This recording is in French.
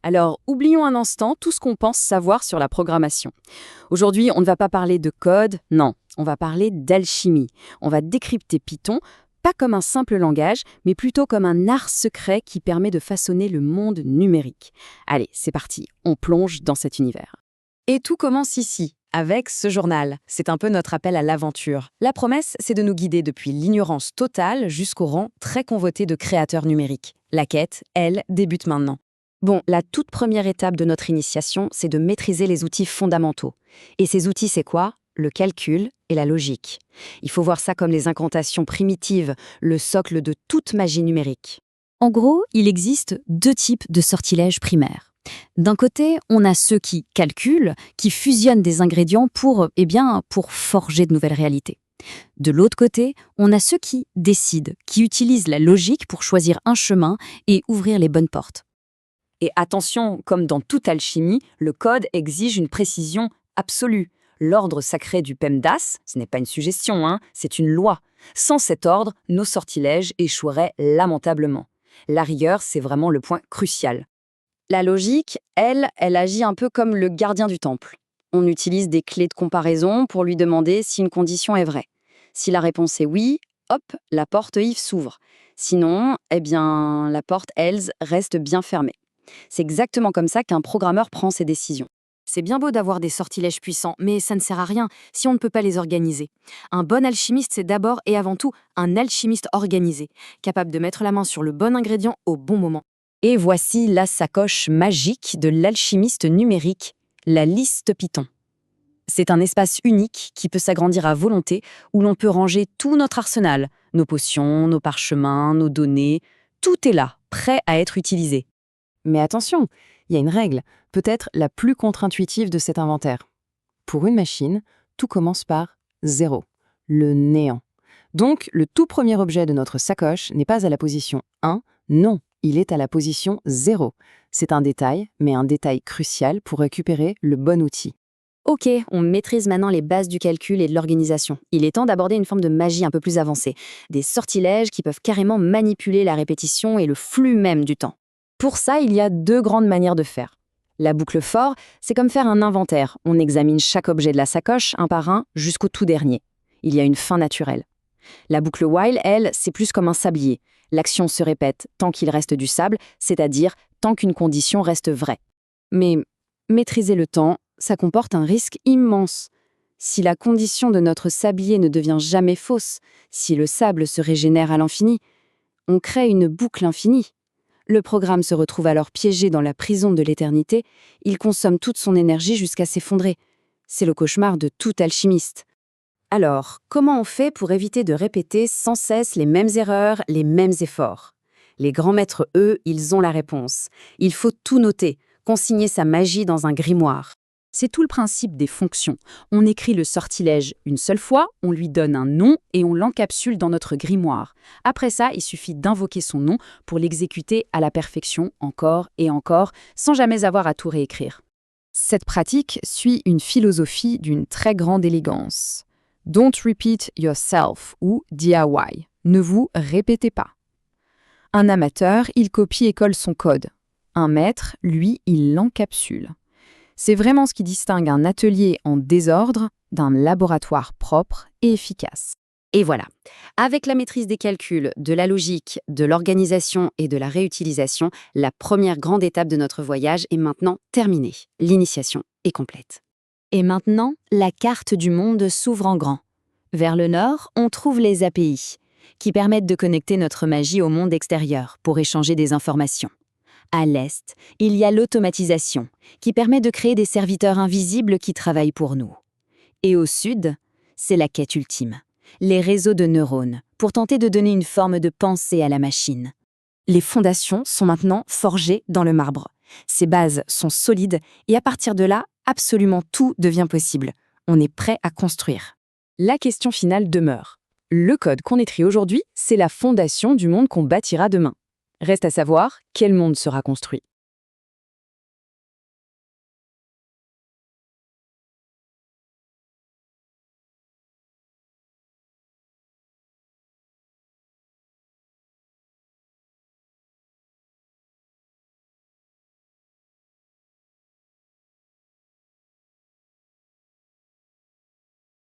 Alors, oublions un instant tout ce qu'on pense savoir sur la programmation. Aujourd'hui, on ne va pas parler de code, non, on va parler d'alchimie. On va décrypter Python, pas comme un simple langage, mais plutôt comme un art secret qui permet de façonner le monde numérique. Allez, c'est parti, on plonge dans cet univers. Et tout commence ici, avec ce journal. C'est un peu notre appel à l'aventure. La promesse, c'est de nous guider depuis l'ignorance totale jusqu'au rang très convoité de créateurs numériques. La quête, elle, débute maintenant. Bon, la toute première étape de notre initiation, c'est de maîtriser les outils fondamentaux. Et ces outils, c'est quoi? Le calcul et la logique. Il faut voir ça comme les incantations primitives, le socle de toute magie numérique. En gros, il existe deux types de sortilèges primaires. D'un côté, on a ceux qui calculent, qui fusionnent des ingrédients pour forger de nouvelles réalités. De l'autre côté, on a ceux qui décident, qui utilisent la logique pour choisir un chemin et ouvrir les bonnes portes. Et attention, comme dans toute alchimie, le code exige une précision absolue. L'ordre sacré du PEMDAS, ce n'est pas une suggestion, c'est une loi. Sans cet ordre, nos sortilèges échoueraient lamentablement. La rigueur, c'est vraiment le point crucial. La logique, elle agit un peu comme le gardien du temple. On utilise des clés de comparaison pour lui demander si une condition est vraie. Si la réponse est oui, hop, la porte Yves s'ouvre. Sinon, la porte Else reste bien fermée. C'est exactement comme ça qu'un programmeur prend ses décisions. C'est bien beau d'avoir des sortilèges puissants, mais ça ne sert à rien si on ne peut pas les organiser. Un bon alchimiste, c'est d'abord et avant tout un alchimiste organisé, capable de mettre la main sur le bon ingrédient au bon moment. Et voici la sacoche magique de l'alchimiste numérique, la liste Python. C'est un espace unique qui peut s'agrandir à volonté, où l'on peut ranger tout notre arsenal, nos potions, nos parchemins, nos données. Tout est là, prêt à être utilisé. Mais attention, il y a une règle, peut-être la plus contre-intuitive de cet inventaire. Pour une machine, tout commence par 0, le néant. Donc, le tout premier objet de notre sacoche n'est pas à la position 1, non, il est à la position 0. C'est un détail, mais un détail crucial pour récupérer le bon outil. Ok, on maîtrise maintenant les bases du calcul et de l'organisation. Il est temps d'aborder une forme de magie un peu plus avancée. Des sortilèges qui peuvent carrément manipuler la répétition et le flux même du temps. Pour ça, il y a deux grandes manières de faire. La boucle for, c'est comme faire un inventaire. On examine chaque objet de la sacoche, un par un, jusqu'au tout dernier. Il y a une fin naturelle. La boucle while, elle, c'est plus comme un sablier. L'action se répète tant qu'il reste du sable, c'est-à-dire tant qu'une condition reste vraie. Mais maîtriser le temps, ça comporte un risque immense. Si la condition de notre sablier ne devient jamais fausse, si le sable se régénère à l'infini, on crée une boucle infinie. Le programme se retrouve alors piégé dans la prison de l'éternité, il consomme toute son énergie jusqu'à s'effondrer. C'est le cauchemar de tout alchimiste. Alors, comment on fait pour éviter de répéter sans cesse les mêmes erreurs, les mêmes efforts? Les grands maîtres, eux, ils ont la réponse. Il faut tout noter, consigner sa magie dans un grimoire. C'est tout le principe des fonctions. On écrit le sortilège une seule fois, on lui donne un nom et on l'encapsule dans notre grimoire. Après ça, il suffit d'invoquer son nom pour l'exécuter à la perfection, encore et encore, sans jamais avoir à tout réécrire. Cette pratique suit une philosophie d'une très grande élégance. Don't repeat yourself ou DIY. Ne vous répétez pas. Un amateur, il copie et colle son code. Un maître, lui, il l'encapsule. C'est vraiment ce qui distingue un atelier en désordre d'un laboratoire propre et efficace. Et voilà, avec la maîtrise des calculs, de la logique, de l'organisation et de la réutilisation, la première grande étape de notre voyage est maintenant terminée. L'initiation est complète. Et maintenant, la carte du monde s'ouvre en grand. Vers le nord, on trouve les API, qui permettent de connecter notre magie au monde extérieur pour échanger des informations. À l'est, il y a l'automatisation, qui permet de créer des serviteurs invisibles qui travaillent pour nous. Et au sud, c'est la quête ultime, les réseaux de neurones, pour tenter de donner une forme de pensée à la machine. Les fondations sont maintenant forgées dans le marbre. Ces bases sont solides et à partir de là, absolument tout devient possible. On est prêt à construire. La question finale demeure. Le code qu'on écrit aujourd'hui, c'est la fondation du monde qu'on bâtira demain. Reste à savoir quel monde sera construit.